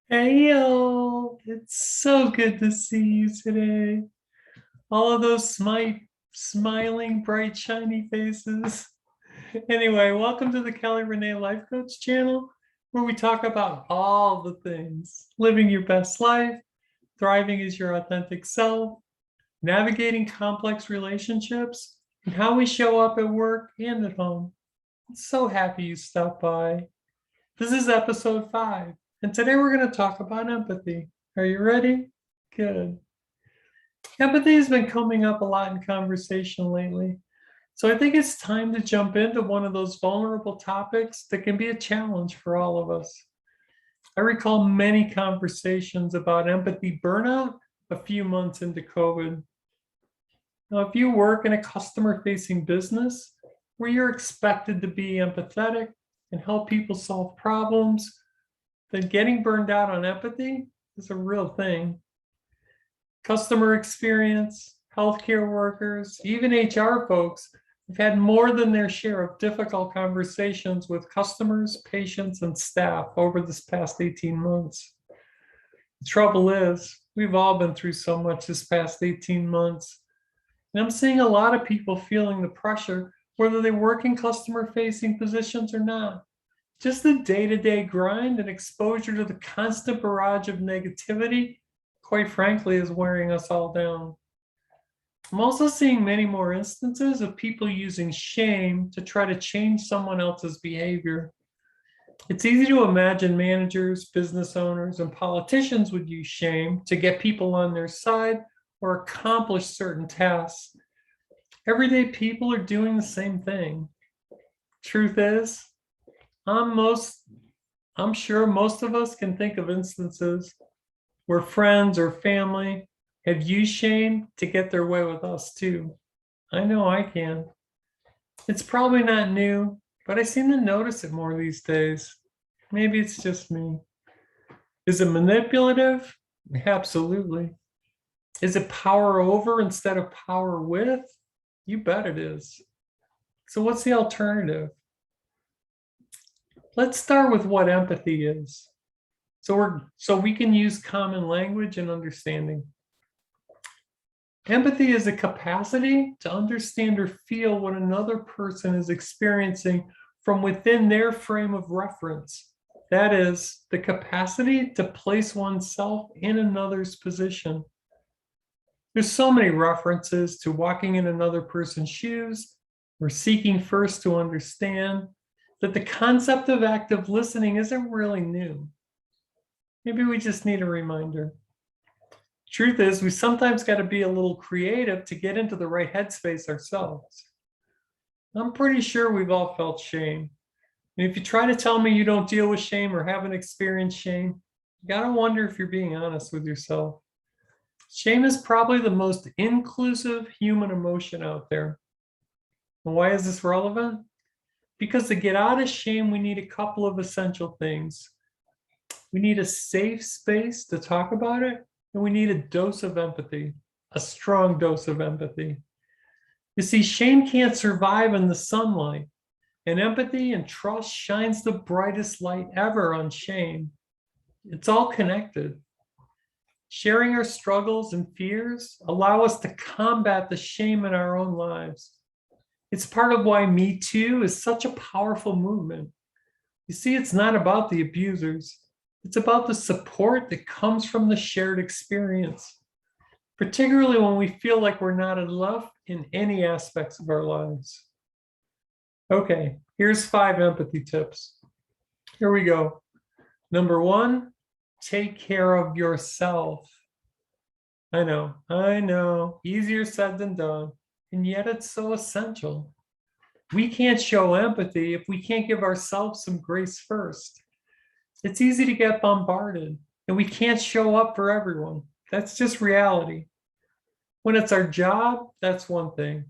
Hey yo, it's so good to see you today. All of those smiling, bright, shiny faces. Anyway, welcome to the Kelly Renee Life Coach channel, where we talk about all the things: living your best life, thriving as your authentic self, navigating complex relationships, and how we show up at work and at home. I'm so happy you stopped by. This is episode 5, and today we're going to talk about empathy. Are you ready? Good. Empathy has been coming up a lot in conversation lately, so I think it's time to jump into one of those vulnerable topics that can be a challenge for all of us. I recall many conversations about empathy burnout a few months into COVID. Now, if you work in a customer-facing business where you're expected to be empathetic and help people solve problems, then getting burned out on empathy is a real thing. Customer experience, healthcare workers, even HR folks have had more than their share of difficult conversations with customers, patients, and staff over this past 18 months. The trouble is, we've all been through so much this past 18 months. And I'm seeing a lot of people feeling the pressure, whether they work in customer-facing positions or not. Just the day-to-day grind and exposure to the constant barrage of negativity, quite frankly, is wearing us all down. I'm also seeing many more instances of people using shame to try to change someone else's behavior. It's easy to imagine managers, business owners, and politicians would use shame to get people on their side or accomplish certain tasks. Everyday people are doing the same thing. Truth is, I'm sure most of us can think of instances where friends or family have used shame to get their way with us too. I know I can. It's probably not new, but I seem to notice it more these days. Maybe it's just me. Is it manipulative? Absolutely. Is it power over instead of power with? You bet it is. So what's the alternative? Let's start with what empathy is. So we can use common language and understanding. Empathy is a capacity to understand or feel what another person is experiencing from within their frame of reference. That is, the capacity to place oneself in another's position. There's so many references to walking in another person's shoes or seeking first to understand that the concept of active listening isn't really new. Maybe we just need a reminder. Truth is, we sometimes got to be a little creative to get into the right headspace ourselves. I'm pretty sure we've all felt shame. And if you try to tell me you don't deal with shame or haven't experienced shame, you got to wonder if you're being honest with yourself. Shame is probably the most inclusive human emotion out there. And why is this relevant? Because to get out of shame, we need a couple of essential things. We need a safe space to talk about it, and we need a dose of empathy, a strong dose of empathy. You see, shame can't survive in the sunlight, and empathy and trust shines the brightest light ever on shame. It's all connected. Sharing our struggles and fears allow us to combat the shame in our own lives. It's part of why Me Too is such a powerful movement. You see, it's not about the abusers. It's about the support that comes from the shared experience, particularly when we feel like we're not enough in any aspects of our lives. Okay, here's 5 empathy tips. Here we go. Number 1, take care of yourself. I know, easier said than done, and yet it's so essential. We can't show empathy if we can't give ourselves some grace first. It's easy to get bombarded, and we can't show up for everyone. That's just reality. When it's our job, that's one thing.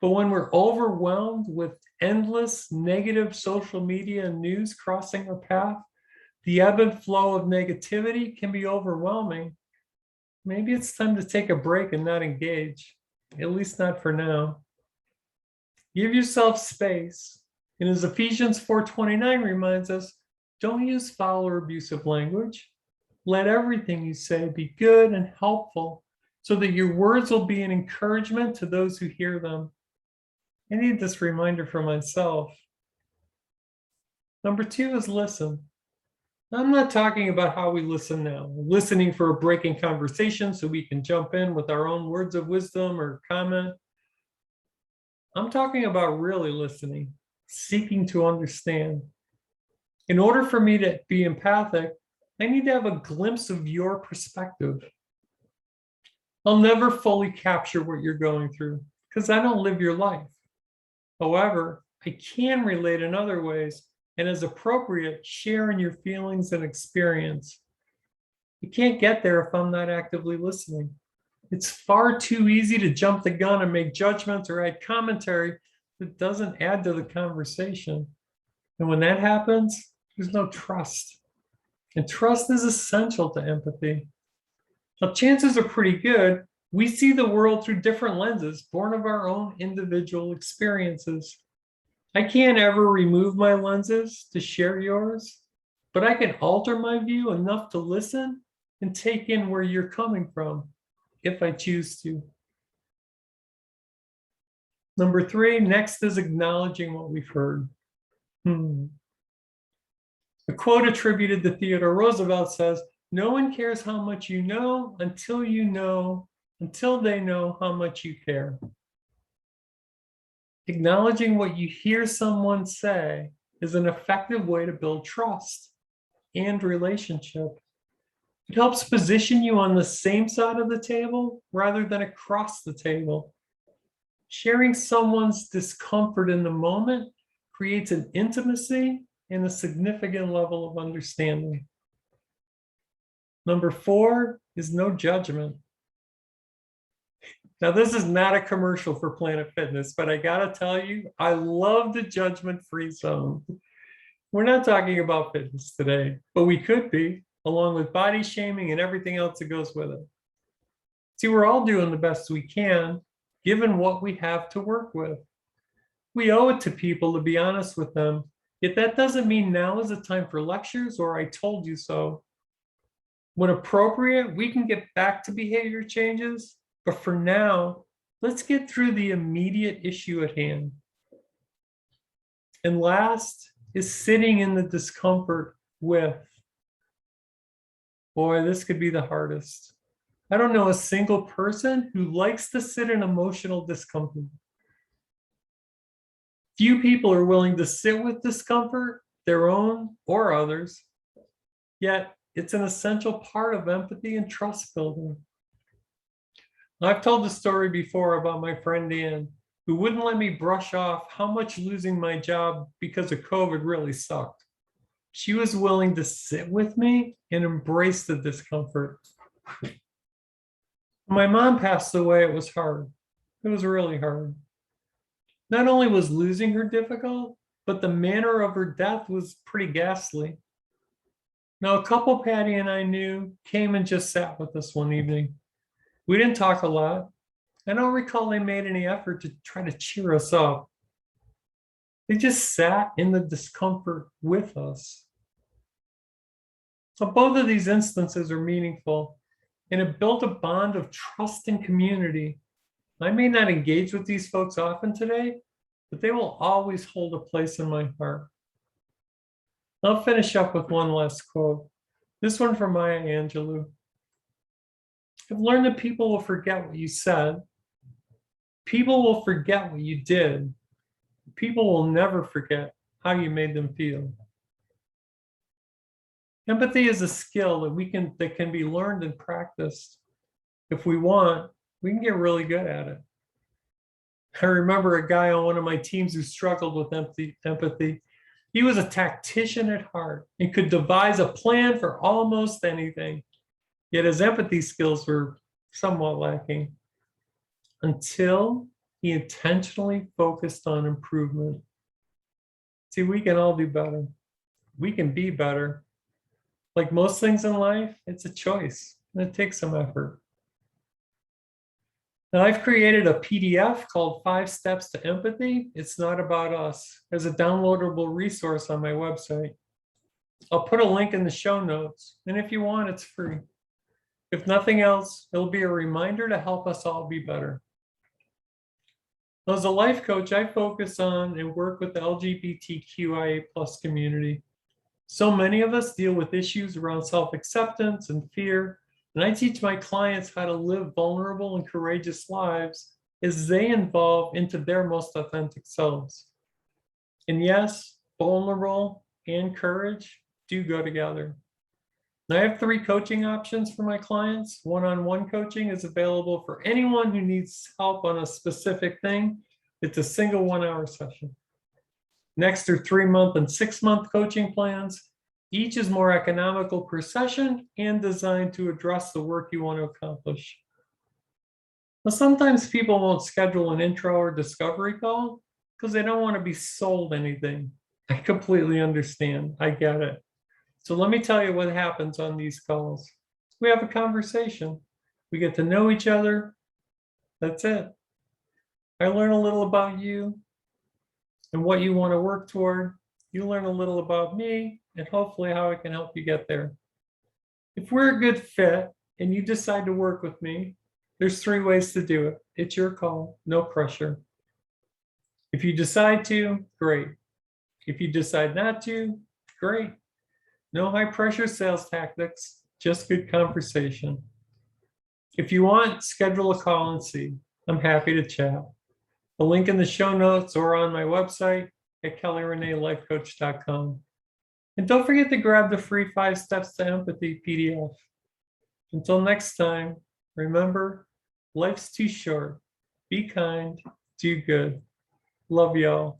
But when we're overwhelmed with endless negative social media and news crossing our path, the ebb and flow of negativity can be overwhelming. Maybe it's time to take a break and not engage, at least not for now. Give yourself space. And as Ephesians 4:29 reminds us, don't use foul or abusive language. Let everything you say be good and helpful so that your words will be an encouragement to those who hear them. I need this reminder for myself. Number 2 is listen. I'm not talking about how we listen now, listening for a break in conversation so we can jump in with our own words of wisdom or comment. I'm talking about really listening, seeking to understand. In order for me to be empathic, I need to have a glimpse of your perspective. I'll never fully capture what you're going through because I don't live your life. However, I can relate in other ways and, as appropriate, share in your feelings and experience. You can't get there if I'm not actively listening. It's far too easy to jump the gun and make judgments or add commentary that doesn't add to the conversation. And when that happens, there's no trust. And trust is essential to empathy. Now, chances are pretty good we see the world through different lenses, born of our own individual experiences. I can't ever remove my lenses to share yours, but I can alter my view enough to listen and take in where you're coming from, if I choose to. Number 3, next is acknowledging what we've heard. A quote attributed to Theodore Roosevelt says, "No one cares how much you know until they know how much you care." Acknowledging what you hear someone say is an effective way to build trust and relationship. It helps position you on the same side of the table rather than across the table. Sharing someone's discomfort in the moment creates an intimacy and a significant level of understanding. Number 4 is no judgment. Now, this is not a commercial for Planet Fitness, but I gotta tell you, I love the judgment-free zone. We're not talking about fitness today, but we could be, along with body shaming and everything else that goes with it. See, we're all doing the best we can, given what we have to work with. We owe it to people to be honest with them, yet that doesn't mean now is the time for lectures or "I told you so." When appropriate, we can get back to behavior changes, but for now, let's get through the immediate issue at hand. And last is sitting in the discomfort with. Boy, this could be the hardest. I don't know a single person who likes to sit in emotional discomfort. Few people are willing to sit with discomfort, their own or others, yet it's an essential part of empathy and trust building. I've told the story before about my friend Ann, who wouldn't let me brush off how much losing my job because of COVID really sucked. She was willing to sit with me and embrace the discomfort. When my mom passed away, it was hard. It was really hard. Not only was losing her difficult, but the manner of her death was pretty ghastly. Now, a couple Patty and I knew came and just sat with us one evening. We didn't talk a lot. I don't recall they made any effort to try to cheer us up. They just sat in the discomfort with us. So both of these instances are meaningful, and it built a bond of trust and community. I may not engage with these folks often today, but they will always hold a place in my heart. I'll finish up with one last quote. This one from Maya Angelou. "I've learned that people will forget what you said. People will forget what you did. People will never forget how you made them feel." Empathy is a skill that can be learned and practiced. If we want, we can get really good at it. I remember a guy on one of my teams who struggled with empathy. He was a tactician at heart and could devise a plan for almost anything. Yet his empathy skills were somewhat lacking until he intentionally focused on improvement. See, we can all do better. We can be better. Like most things in life, it's a choice, and it takes some effort. Now, I've created a PDF called 5 Steps to Empathy. It's not about us. There's a downloadable resource on my website. I'll put a link in the show notes, and if you want, it's free. If nothing else, it'll be a reminder to help us all be better. As a life coach, I focus on and work with the LGBTQIA community. So many of us deal with issues around self-acceptance and fear, and I teach my clients how to live vulnerable and courageous lives as they evolve into their most authentic selves. And yes, vulnerable and courage do go together. I have 3 coaching options for my clients. One-on-one coaching is available for anyone who needs help on a specific thing. It's a single 1-hour session. Next are 3-month and 6-month coaching plans. Each is more economical per session and designed to address the work you want to accomplish. Now, sometimes people won't schedule an intro or discovery call because they don't want to be sold anything. I completely understand. I get it. So let me tell you what happens on these calls. We have a conversation. We get to know each other. That's it. I learn a little about you and what you want to work toward. You learn a little about me and hopefully how I can help you get there. If we're a good fit and you decide to work with me, there's 3 ways to do it. It's your call, no pressure. If you decide to, great. If you decide not to, great. No high pressure sales tactics, just good conversation. If you want, schedule a call and see. I'm happy to chat. A link in the show notes or on my website at kellyreneelifecoach.com. And don't forget to grab the free 5 Steps to Empathy PDF. Until next time, remember, life's too short. Be kind, do good. Love y'all.